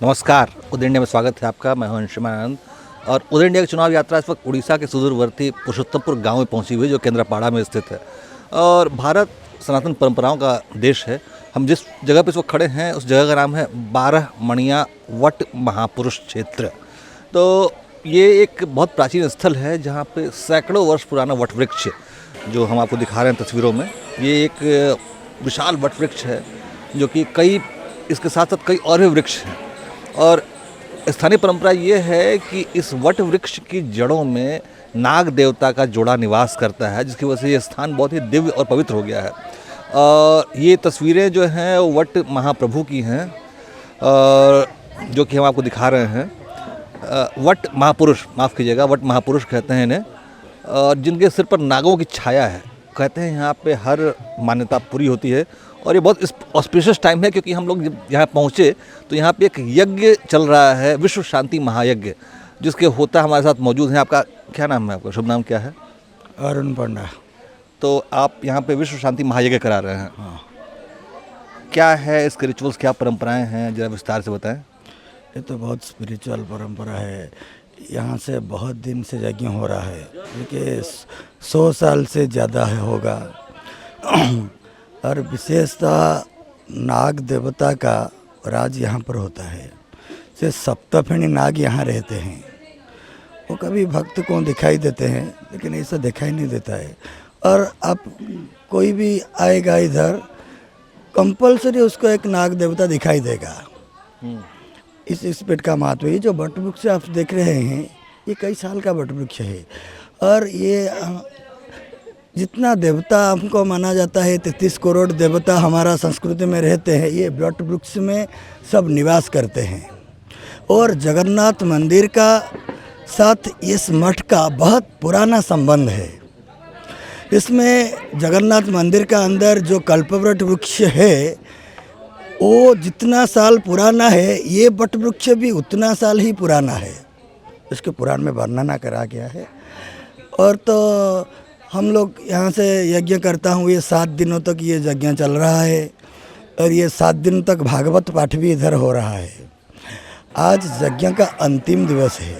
नमस्कार, उदय इंडिया में स्वागत है आपका। मैं हूं अंशुमान आनंद और उदय इंडिया की चुनाव यात्रा इस वक्त उड़ीसा के सुदूरवर्ती पुरुषोत्तमपुर गांव में पहुंची हुई है, जो केंद्रापाड़ा में स्थित है। और भारत सनातन परंपराओं का देश है। हम जिस जगह पर इस वक्त खड़े हैं उस जगह का नाम है 12 मणिया वट महापुरुष क्षेत्र। तो ये एक बहुत प्राचीन स्थल है जहाँ पे सैकड़ों वर्ष पुराना वट वृक्ष, जो हम आपको दिखा रहे हैं तस्वीरों में, ये एक विशाल वट वृक्ष है जो कि इसके साथ साथ कई और भी वृक्ष हैं। और स्थानीय परंपरा ये है कि इस वट वृक्ष की जड़ों में नाग देवता का जोड़ा निवास करता है, जिसकी वजह से ये स्थान बहुत ही दिव्य और पवित्र हो गया है। और ये तस्वीरें जो हैं वट महाप्रभु की हैं, जो कि हम आपको दिखा रहे हैं। वट महापुरुष, माफ़ कीजिएगा, वट महापुरुष कहते हैं इन्हें, और जिनके सिर पर नागों की छाया है। कहते हैं यहाँ पे हर मान्यता पूरी होती है। और ये बहुत ऑस्पिशियस टाइम है, क्योंकि हम लोग जब यहाँ पहुँचे तो यहाँ पे एक यज्ञ चल रहा है, विश्व शांति महायज्ञ, जिसके होता हमारे साथ मौजूद हैं। आपका क्या नाम है? आपका शुभ नाम क्या है? अरुण पंडा। तो आप यहाँ पे विश्व शांति महायज्ञ करा रहे हैं। हाँ। क्या है इसके रिचुअल्स, क्या परंपराएं हैं, जरा विस्तार से बताएं। ये तो बहुत स्पिरिचुअल परंपरा है। यहाँ से बहुत दिन से यज्ञ हो रहा है, क्योंकि 100 साल से ज़्यादा होगा। और विशेषतः नाग देवता का राज यहाँ पर होता है। से सप्तफेणी नाग यहाँ रहते हैं। वो कभी भक्त को दिखाई देते हैं, लेकिन ऐसा दिखाई नहीं देता है। और आप कोई भी आएगा इधर, कंपलसरी उसको एक नाग देवता दिखाई देगा। इस पेड़ का महत्व है। जो वट वृक्ष आप देख रहे हैं, ये कई साल का वट वृक्ष है। और ये जितना देवता हमको माना जाता है, 33 करोड़ देवता हमारा संस्कृति में रहते हैं, ये वट वृक्ष में सब निवास करते हैं। और जगन्नाथ मंदिर का साथ इस मठ का बहुत पुराना संबंध है। इसमें जगन्नाथ मंदिर का अंदर जो कल्पवृक्ष वृक्ष है, वो जितना साल पुराना है, ये वट वृक्ष भी उतना साल ही पुराना है। इसके पुराण में वर्णना करा गया है। और तो हम लोग यहाँ से यज्ञ करता हूँ, ये 7 दिनों तक ये यज्ञ चल रहा है। और ये 7 दिन तक भागवत पाठ भी इधर हो रहा है। आज यज्ञ का अंतिम दिवस है।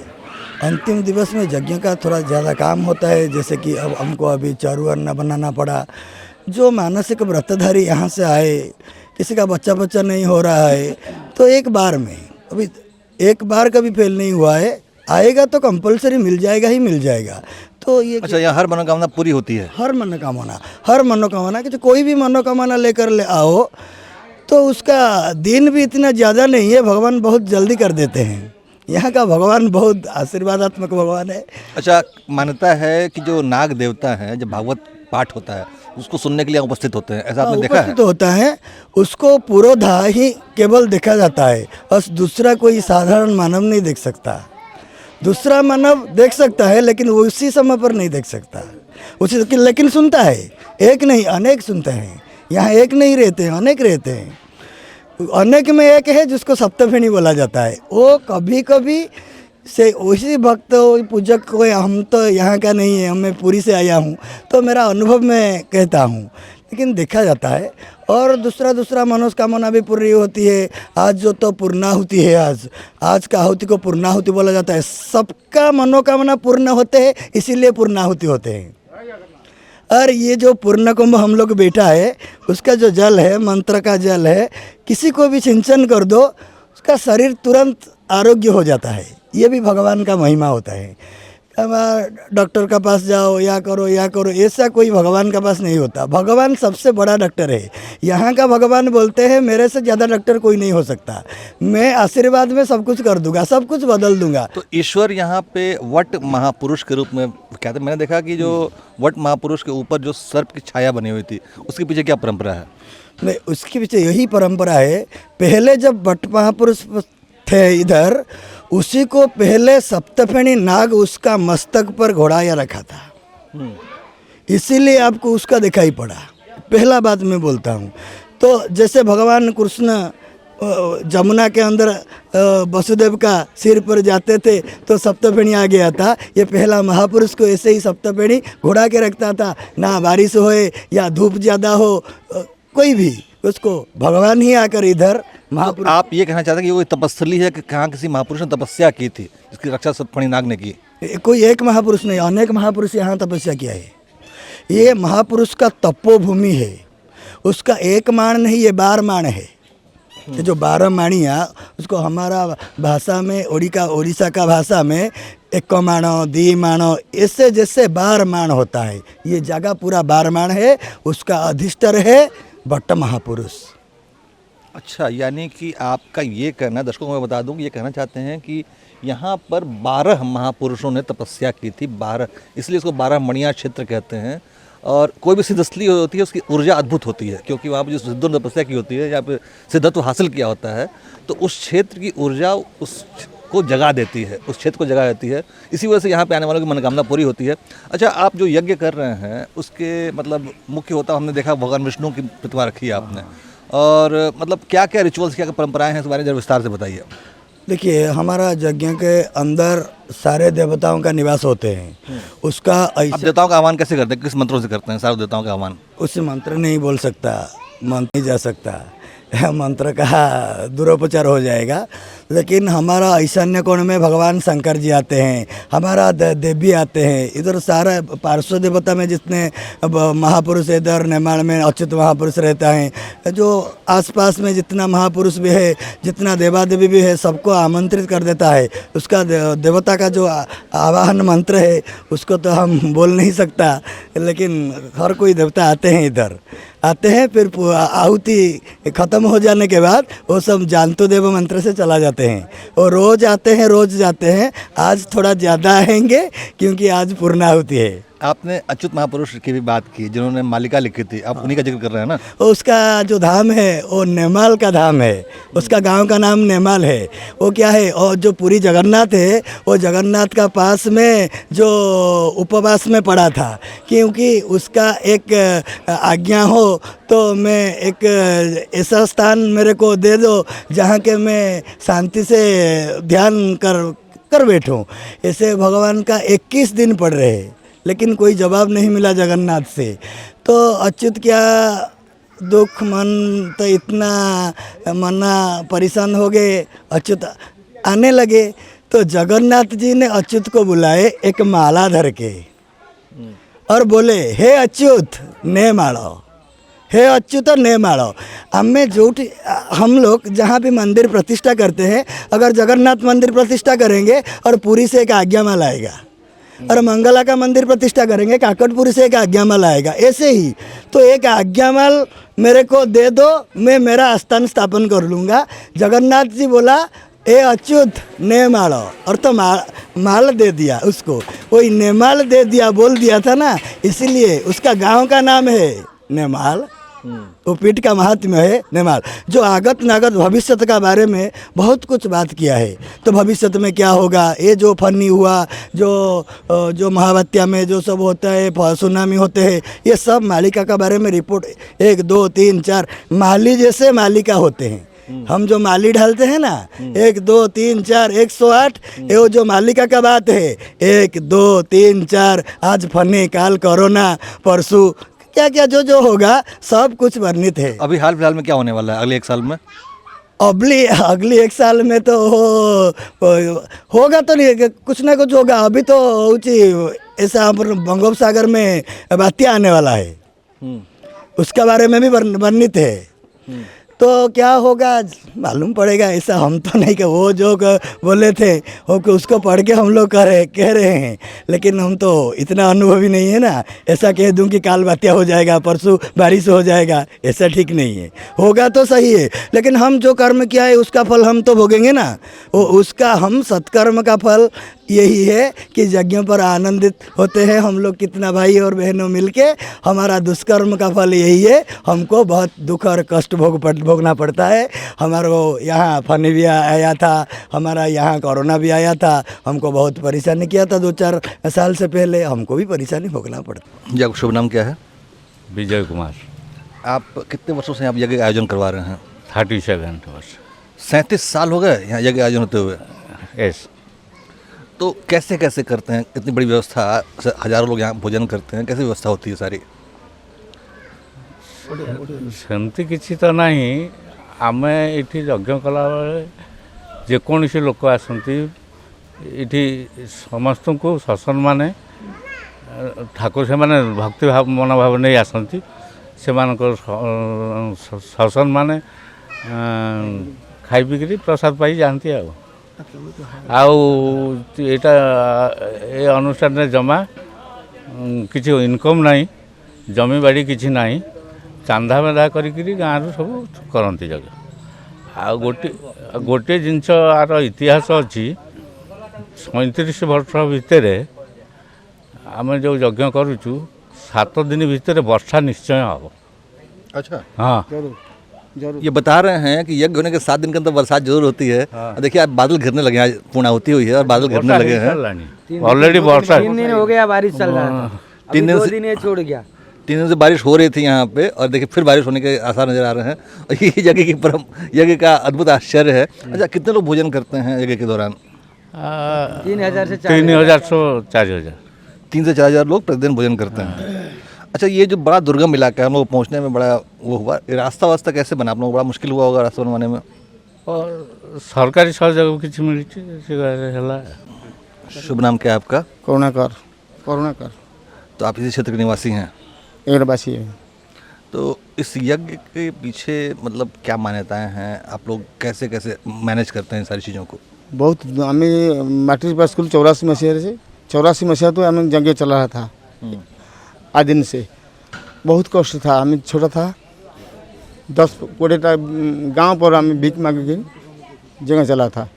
अंतिम दिवस में यज्ञ का थोड़ा ज़्यादा काम होता है, जैसे कि अब हमको अभी चारू अन्न बनाना पड़ा। जो मानसिक व्रतधारी यहाँ से आए, किसी का बच्चा नहीं हो रहा है, तो एक बार में, अभी एक बार कभी फेल नहीं हुआ है, आएगा तो कंपलसरी मिल जाएगा ही मिल जाएगा। तो ये अच्छा, यहाँ हर मनोकामना पूरी होती है? हर मनोकामना कि कोई भी मनोकामना लेकर ले आओ, तो उसका दिन भी इतना ज़्यादा नहीं है, भगवान बहुत जल्दी कर देते हैं। यहाँ का भगवान बहुत आशीर्वादात्मक भगवान है। अच्छा, मान्यता है कि जो नाग देवता हैं, जब भागवत पाठ होता है उसको सुनने के लिए उपस्थित होते हैं, ऐसा आपने देखा है? उपस्थित होता है, उसको पुरोधा ही केवल देखा जाता है, और दूसरा कोई साधारण मानव नहीं देख सकता। दूसरा मानव देख सकता है, लेकिन वो उसी समय पर नहीं देख सकता। लेकिन सुनता है, एक नहीं अनेक सुनते हैं। यहाँ एक नहीं रहते हैं, अनेक रहते हैं। अनेक में एक है जिसको सप्तफेणी बोला जाता है। वो कभी कभी से उसी भक्त पूजक को, हम तो यहाँ का नहीं है, मैं पुरी से आया हूँ, तो मेरा अनुभव मैं कहता हूँ, लेकिन देखा जाता है। और दूसरा मनोकामना भी पूरी होती है। आज जो तो पूर्णाहुति है, आज का आहुति को पूर्णाहुति बोला जाता है। सबका मनोकामना पूर्ण होते हैं, इसीलिए पूर्णाहुति होते हैं। और ये जो पूर्ण कुंभ हम लोग बैठा है, उसका जो जल है, मंत्र का जल है, किसी को भी सिंचन कर दो, उसका शरीर तुरंत आरोग्य हो जाता है। ये भी भगवान का महिमा होता है। डॉक्टर के पास जाओ, या करो, ऐसा कोई भगवान के पास नहीं होता। भगवान सबसे बड़ा डॉक्टर है। यहाँ का भगवान बोलते हैं, मेरे से ज़्यादा डॉक्टर कोई नहीं हो सकता। मैं आशीर्वाद में सब कुछ कर दूंगा, सब कुछ बदल दूंगा। तो ईश्वर यहाँ पे वट महापुरुष के रूप में कहते हैं। मैंने देखा कि जो वट महापुरुष के ऊपर जो सर्प की छाया बनी हुई थी, उसके पीछे क्या परंपरा है? नहीं, उसके पीछे यही परंपरा है। पहले जब वट महापुरुष थे इधर, उसी को पहले सप्तफेणी नाग उसका मस्तक पर घोड़ाया रखा था, इसीलिए आपको उसका दिखाई पड़ा। पहला बात मैं बोलता हूँ। तो जैसे भगवान कृष्ण जमुना के अंदर वसुदेव का सिर पर जाते थे तो सप्तफेणी आ गया था। ये पहला महापुरुष को ऐसे ही सप्तफेणी घोड़ा के रखता था, ना बारिश होए या धूप ज़्यादा हो, कोई भी उसको भगवान ही आकर इधर महापुरुष। आप ये कहना चाहते हैं कि वो तपस्थली है कि कहाँ किसी महापुरुष ने तपस्या की थी जिसकी रक्षा सप्तफेणी नाग ने की? कोई एक महापुरुष नहीं, अनेक महापुरुष यहाँ तपस्या किया है। ये महापुरुष का तपोभूमि है, उसका एक माण नहीं, ये 12 माण है। ये जो 12 माणिया, उसको हमारा भाषा में उड़ीसा का भाषा में एक माणो, दी माणो, ऐसे जैसे 12 माण होता है। ये जगह पूरा 12 माण है, उसका अधिष्ठर है भट्ट महापुरुष। अच्छा, यानी कि आपका ये कहना, दर्शकों को मैं बता दूं कि ये कहना चाहते हैं कि यहाँ पर 12 महापुरुषों ने तपस्या की थी, 12, इसलिए इसको 12 मणिया क्षेत्र कहते हैं। और कोई भी सिद्धस्थली होती है उसकी ऊर्जा अद्भुत होती है, क्योंकि वहाँ पर जो सिद्धों ने तपस्या की होती है या फिर सिद्धत्व हासिल किया होता है, तो उस क्षेत्र की ऊर्जा उसको जगा देती है, उस क्षेत्र को जगा देती है। इसी वजह से यहाँ पे आने वालों की मनोकामना पूरी होती है। अच्छा, आप जो यज्ञ कर रहे हैं उसके मतलब मुख्य होता, हमने देखा भगवान विष्णु की प्रतिमा रखी है आपने, और मतलब क्या क्या रिचुअल्स, क्या क्या परंपराएं हैं, इस बारे में जरा विस्तार से बताइए। देखिए, हमारा यज्ञ के अंदर सारे देवताओं का निवास होते हैं। उसका आप देवताओं का आह्वान कैसे करते हैं, किस मंत्रों से करते हैं सारे देवताओं का आह्वान? उस मंत्र नहीं बोल सकता, मंत्र नहीं जा सकता, मंत्र का दुरुपचार हो जाएगा। लेकिन हमारा ईशान्य कोण में भगवान शंकर जी आते हैं, हमारा देवी आते हैं, इधर सारा पार्श्व देवता में जितने महापुरुष इधर नेमाल में अच्युत महापुरुष रहता है, जो आसपास में जितना महापुरुष भी है, जितना देवादेवी भी है, सबको आमंत्रित कर देता है। उसका देवता का जो आवाहन मंत्र है उसको तो हम बोल नहीं सकता, लेकिन हर कोई देवता आते हैं, इधर आते हैं। फिर आहुति ख़त्म हो जाने के बाद वो सब जानतो देव मंत्र से चला जाते हैं। और रोज़ आते हैं, रोज़ जाते हैं। आज थोड़ा ज़्यादा आएंगे क्योंकि आज पूर्णाहुति है। आपने अच्युत महापुरुष की भी बात की जिन्होंने मालिका लिखी थी, आप उन्हीं का जिक्र कर रहे हैं ना? उसका जो धाम है वो नेमाल का धाम है, उसका गांव का नाम नेमाल है। वो क्या है, और जो पूरी जगन्नाथ है वो जगन्नाथ का पास में जो उपवास में पड़ा था, क्योंकि उसका एक आज्ञा हो तो मैं एक ऐसा स्थान मेरे को दे दो जहाँ के मैं शांति से ध्यान कर बैठूं। ऐसे भगवान का 21 दिन पड़ रहे, लेकिन कोई जवाब नहीं मिला जगन्नाथ से। तो अच्युत क्या दुख, मन तो इतना मना परेशान हो गए, अच्युत आने लगे। तो जगन्नाथ जी ने अच्युत को बुलाए एक माला धर के और बोले, हे अच्युत ने माड़ो, हे अच्युत ने माड़ो। हमें हम लोग जहाँ भी मंदिर प्रतिष्ठा करते हैं, अगर जगन्नाथ मंदिर प्रतिष्ठा करेंगे और पुरी से एक आज्ञामाल आएगा, और मंगला का मंदिर प्रतिष्ठा करेंगे काकटपुरी से एक आज्ञामाल आएगा। ऐसे ही तो एक आज्ञामाल मेरे को दे दो, मैं मेरा स्थान स्थापन कर लूँगा। जगन्नाथ जी बोला, ए अच्युत ने मालो, और तो माल दे दिया उसको, वही नेमाल दे दिया, बोल दिया था ना, इसीलिए उसका गांव का नाम है नेमाल। वो पीठ का महात्म्य है नेमाल, जो आगत नागत भविष्य का बारे में बहुत कुछ बात किया है। तो भविष्य में क्या होगा, ये जो फनी हुआ, जो महावात्या में जो सब होता है, सुनामी होते हैं, ये सब मालिका का बारे में रिपोर्ट 1 2 3 4 माली जैसे मालिका होते हैं। हम जो माली डालते हैं ना, 1 2 3 4 108, ये जो मालिका का बात है, 1 2 3 4, आज फनी, काल कोरोना, परसों क्या क्या जो होगा सब कुछ वर्णित है। अभी हाल फिलहाल में क्या होने वाला है अगले 1 साल में? अगली 1 साल में तो होगा तो नहीं, कुछ ना कुछ होगा। अभी तो ऐसा बंगोपसागर में बात्या आने वाला है, उसके बारे में भी वर्णित है। तो क्या होगा मालूम पड़ेगा, ऐसा हम तो नहीं कि वो जो बोले थे वो उसको पढ़ के हम लोग कह रहे हैं, लेकिन हम तो इतना अनुभवी नहीं है ना, ऐसा कह दूं कि काल बात्या हो जाएगा, परसों बारिश हो जाएगा, ऐसा ठीक नहीं है। होगा तो सही है, लेकिन हम जो कर्म किया है उसका फल हम तो भोगेंगे ना, वो उसका हम सत्कर्म का फल यही है कि यज्ञों पर आनंदित होते हैं हम लोग कितना भाई और बहनों मिलके। हमारा दुष्कर्म का फल यही है, हमको बहुत दुख और कष्ट भोगना पड़ता है। हमारे को यहाँ फनी भी आया था, हमारा यहाँ कोरोना भी आया था, हमको बहुत परेशानी किया था 2-4 साल से पहले, हमको भी परेशानी भोगना पड़ता। जी आपका शुभ नाम क्या है? विजय कुमार। आप कितने वर्षों से आप यज्ञ का आयोजन करवा रहे हैं? 37 वर्ष। 37 साल हो गए यहाँ यज्ञ आयोजन होते हुए। यस। तो कैसे कैसे करते हैं? इतनी बड़ी व्यवस्था, हजारों लोग यहाँ भोजन करते हैं, कैसे व्यवस्था होती है सारी? सेमती किसी तो नहीं। आम ये यज्ञ कला जेकोसी लोक आसती ये समस्त को शासन माने ठाकुर से माने भक्ति भाव मनोभाव नहीं आसती से शासन माने खाई पिकरी प्रसाद पाई जाती आटा ए अनुष्ठान जमा किसी इनकम नहीं, जमी बाड़ी किसी नहीं, चांदा मेधा करी गाँव सब करती जगह। आ गोटे जिनस आर इतिहास अच्छी 37 वर्ष भितर आम जो यज्ञ करुचु 7 दिन भितर वर्षा निश्चय हम। अच्छा, हाँ ये बता रहे हैं कि यज्ञ होने के 7 दिन के अंदर बरसात जरूर होती है। हाँ। देखिए आप बादल घिरने लगे, आज पूर्णाहुति हुई है और बादल घिरने लगे हैं। ऑलरेडी वर्षा 3 दिन हो गया बारिश चल रहा था, 3 दिन 2 से दिन ये छोड़ गया। 3 दिन से बारिश हो रही थी यहाँ पे, और देखिए फिर बारिश होने के आसार नजर आ रहे हैं। और ये यज्ञ की यज्ञ का अद्भुत आश्चर्य है। अच्छा, कितने लोग भोजन करते हैं यज्ञ के दौरान? 3000 से 3000 से 4000। 3 से 4 हज़ार लोग प्रतिदिन भोजन करते हैं। अच्छा, ये जो बड़ा दुर्गम इलाका है, हम लोग पहुँचने में बड़ा वो हुआ, ये रास्ता वास्ता कैसे बना? आप लोग बड़ा मुश्किल हुआ होगा रास्ता बनवाने में? और सरकारी सहयोग किसी मिली। शुभ नाम क्या है आपका? करुणाकर। तो आप इसी क्षेत्र के निवासी हैं? एड़बासी है। तो इस यज्ञ के पीछे मतलब क्या मान्यताएं हैं? आप लोग कैसे कैसे मैनेज करते हैं सारी चीज़ों को? बहुत आम मैट्रिक पास स्कूल 84 मसीह से 84 मसीहा तो आम जंगे चला रहा था। आज दिन से बहुत कष्ट था। आम छोटा था, 10-20टा गाँव पर आम भीख मांग के जगह चला था।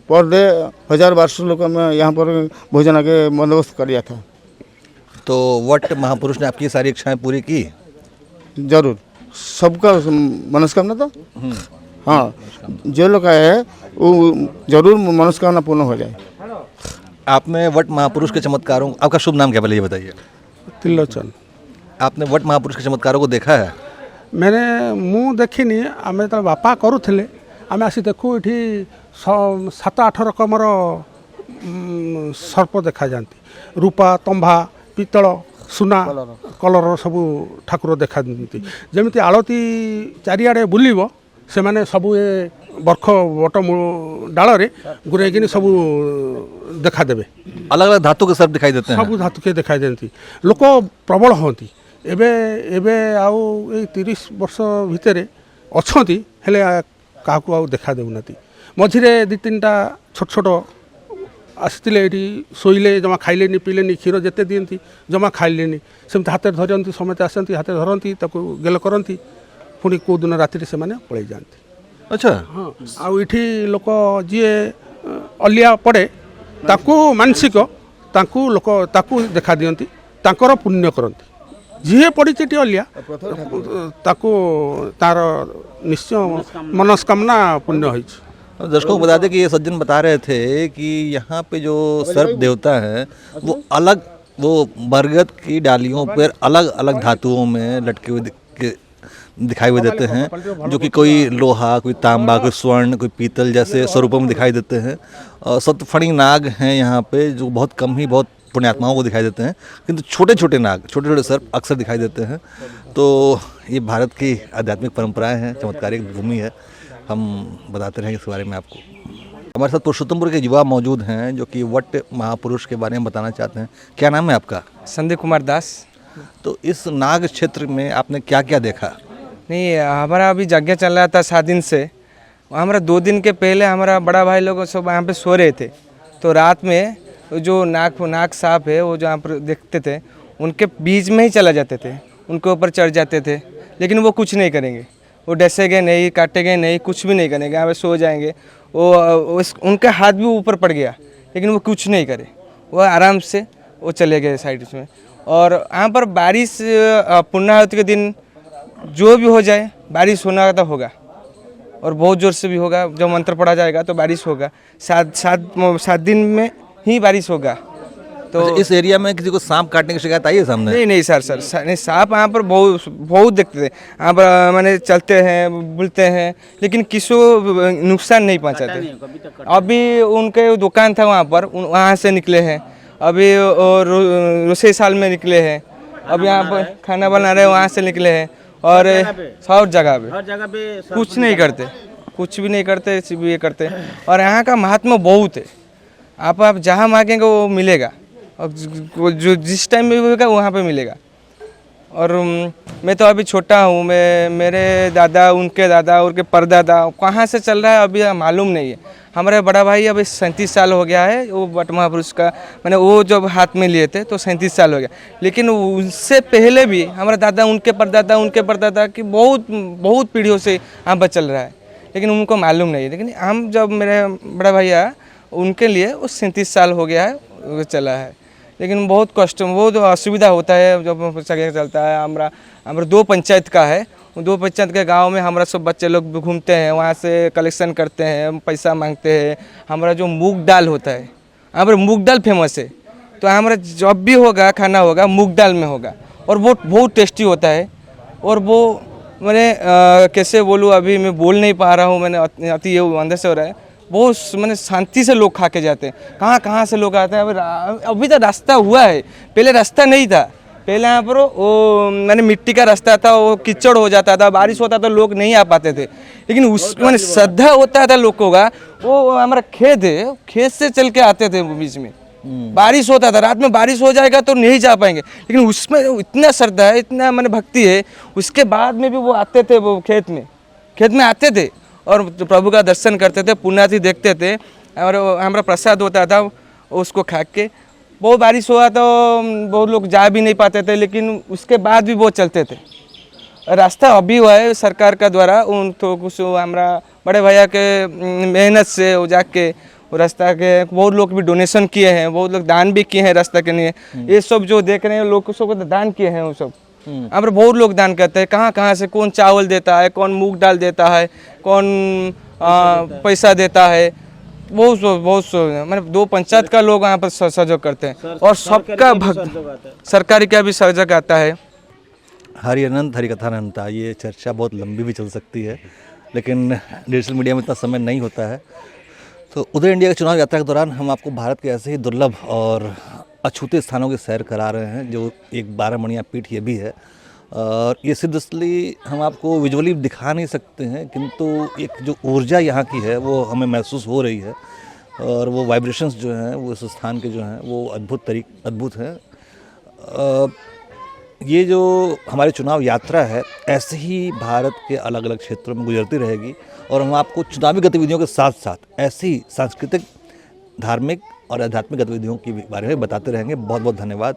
पर डे 1000-1200 लोग में यहाँ पर भोजन के बंदोबस्त कर दिया था। तो वट महापुरुष ने आपकी सारी इच्छाएं पूरी की? जरूर, सबका मनस्कामना तो हाँ, जो लोग है वो जरूर मनस्कामना पूर्ण हो जाए। आपने वट महापुरुष के चमत्कारों, आपका शुभ नाम क्या पहले ये बताइए? त्रिलोचन। आपने वट महापुरुष के चमत्कारों को देखा है? मैंने मु देखनी, आम जो बापा करुले आम आसी देखू ये 7-8 रकमर सर्प देखा जाती, रूपा, तंभा, पितल, सुना कलर सब ठाकुर देखा दिखती। जमी आलती चारिआडे बुलव से मैंने सबू ए बर्ख बट डाल गुरैकिन सब देखादेवे। अलग अलग धातु के सर्प दिखाई देते हैं? सब धातु के दिखाई देती, लोक प्रबल हमें। एबे आउ 30 वर्ष भितर अच्छा हेले क्या देखा देना। मझे 2-3टा छोट छोट आसते ये शोले, जमा खाइले पीले, क्षीर जिते दिखती जमा खाइले, सेमती हाथ धरती, समस्त आसती हाथ धरती, गेल करती, पुणी कौ दिन राति से पलि जाती। अच्छा, हाँ, आठी लोक जी अलिया पड़े ताकू मानसिक ताकू लोक ताकू देखा दियंती, ताकर पुण्य करती। जी पड़ी अलिया ताकू तार निश्चय मनस्कामना पुण्य होई। दर्शकों को बता दें कि ये सज्जन बता रहे थे कि यहाँ पे जो सर्प देवता है वो अलग, वो बरगद की डालियों पर अलग अलग धातुओं में लटके हुए दिखाई हुए देते हैं, जो कि कोई लोहा, कोई तांबा, कोई स्वर्ण, कोई पीतल जैसे स्वरूपों में दिखाई देते हैं। सतफणी नाग हैं यहाँ पे, जो बहुत कम ही बहुत पुण्यात्माओं को दिखाई देते हैं, किंतु छोटे छोटे नाग, छोटे छोटे सर्प अक्सर दिखाई देते हैं। तो ये भारत की आध्यात्मिक परंपराएं हैं, चमत्कारिक भूमि है, हम बताते रहेंगे इस बारे में आपको। हमारे साथ पुरुषोत्तमपुर के युवा मौजूद हैं जो कि वट महापुरुष के बारे में बताना चाहते हैं। क्या नाम है आपका? संदीप कुमार दास। तो इस नाग क्षेत्र में आपने क्या क्या देखा? नहीं, हमारा अभी यज्ञ चल रहा था 7 दिन से। हमारा 2 दिन के पहले हमारा बड़ा भाई लोग सब यहाँ पे सो रहे थे, तो रात में जो नाग सांप है वो जो यहाँ पर देखते थे, उनके बीच में ही चला जाते थे, उनके ऊपर चढ़ जाते थे, लेकिन वो कुछ नहीं करेंगे, वो डसेंगे नहीं, काटेंगे नहीं, कुछ भी नहीं करेंगे, यहाँ पे सो जाएंगे। उनका हाथ भी ऊपर पड़ गया, लेकिन वो कुछ नहीं करे, वो आराम से वो चले गए साइड में। और यहाँ पर बारिश पूर्णाहुति के दिन जो भी हो जाए, बारिश होना तो होगा और बहुत ज़ोर से भी होगा। जब मंत्र पढ़ा जाएगा तो बारिश होगा, 7 दिन में ही बारिश होगा। तो इस एरिया में किसी को सांप काटने की शिकायत आई है सामने? नहीं सर नहीं, सांप यहाँ पर बहुत देखते थे, यहाँ पर मैंने चलते हैं बुलते हैं, लेकिन किसी को नुकसान नहीं पहुँचाते। अभी उनके दुकान था वहाँ पर, वहाँ से निकले हैं, अभी रोसे साल में निकले हैं, अब यहाँ पर खाना बना रहे वहाँ से निकले हैं, और हर जगह पे कुछ नहीं करते, कुछ भी नहीं करते, सिर्फ ये करते। और यहाँ का महात्मा बहुत है, आप जहाँ मांगेंगे वो मिलेगा, और जो जिस टाइम में होगा वहाँ पे मिलेगा। और मैं तो अभी छोटा हूँ, मैं मेरे दादा, उनके परदादा कहाँ से चल रहा है अभी मालूम नहीं है। हमारे बड़ा भाई अभी 37 साल हो गया है, वो बट महापुरुष का मैंने वो जब हाथ में लिए थे तो 37 साल हो गया, लेकिन उससे पहले भी हमारे दादा, उनके परदादा की बहुत पीढ़ियों से यहाँ पर चल रहा है, लेकिन उनको मालूम नहीं है। लेकिन हम जब मेरे बड़ा भैया उनके लिए वो 37 साल हो गया है, वो चला है, लेकिन बहुत कष्ट, बहुत असुविधा होता है जब चलता है। हमारा 2 पंचायत का है, 2 पंचायत के गांव में हमारा सब बच्चे लोग घूमते हैं, वहाँ से कलेक्शन करते हैं, पैसा मांगते हैं। हमारा जो मूंग दाल होता है, हमारा मूंग दाल फेमस है, तो हमारा जब भी होगा खाना होगा मूंग दाल में होगा, और वो बहुत टेस्टी होता है। और वो मैंने कैसे बोलूँ, अभी मैं बोल नहीं पा रहा हूँ, मैंने अति ये अंदर से हो रहा है। बहुत मैंने शांति से लोग खा के जाते हैं, कहाँ से लोग आते हैं। अभी तो रास्ता हुआ है, पहले रास्ता नहीं था, पहले यहाँ पर वो मैंने मिट्टी का रास्ता था, वो कीचड़ हो जाता था, बारिश होता तो लोग नहीं आ पाते थे। लेकिन उस मैंने श्रद्धा होता था लोगों का, वो हमारा खेत है, खेत से चल के आते थे बीच में। बारिश होता था, रात में बारिश हो जाएगा तो नहीं जा पाएंगे, लेकिन उसमें इतना श्रद्धा है, इतना मैंने भक्ति है, उसके बाद में भी वो आते थे, वो खेत में आते थे और प्रभु का दर्शन करते थे, पुण्याति देखते थे। और हमारा प्रसाद होता था, उसको खा के बहुत बारिश हुआ तो बहुत लोग जा भी नहीं पाते थे, लेकिन उसके बाद भी वो चलते थे। रास्ता अभी हुआ है सरकार का द्वारा, उन तो कुछ हमारा बड़े भैया के मेहनत से वो जाके वो रास्ता के बहुत लोग भी डोनेशन किए हैं, बहुत लोग दान भी किए हैं रास्ता के लिए। ये सब जो देख रहे हैं लोग सबको दान किए हैं, वो सब यहाँ पर बहुत लोग दान करते हैं। कहाँ से कौन चावल देता है, कौन मूंग दाल देता है, कौन पैसा देता है, बहुत मैंने 2 पंचायत का लोग यहाँ पर सहयोग करते हैं। और सबका भक्त सरकारी का भी सहयोग आता है। हरि अनंत हरि कथानंता, ये चर्चा बहुत लंबी भी चल सकती है, लेकिन डिजिटल मीडिया में इतना समय नहीं होता है। तो उधर इंडिया की चुनाव यात्रा के दौरान हम आपको भारत के ऐसे ही दुर्लभ और अछूते स्थानों की सैर करा रहे हैं, जो एक 12 मणिया पीठ ये भी है। और ये सिर्फ इसलिए हम आपको विजुअली दिखा नहीं सकते हैं, किंतु एक जो ऊर्जा यहाँ की है वो हमें महसूस हो रही है, और वो वाइब्रेशंस जो हैं वो इस स्थान के जो हैं वो अद्भुत हैं। ये जो हमारी चुनाव यात्रा है ऐसे ही भारत के अलग अलग क्षेत्रों में गुजरती रहेगी, और हम आपको चुनावी गतिविधियों के साथ साथ ऐसी ही सांस्कृतिक, धार्मिक और आध्यात्मिक गतिविधियों के बारे में बताते रहेंगे। बहुत बहुत धन्यवाद।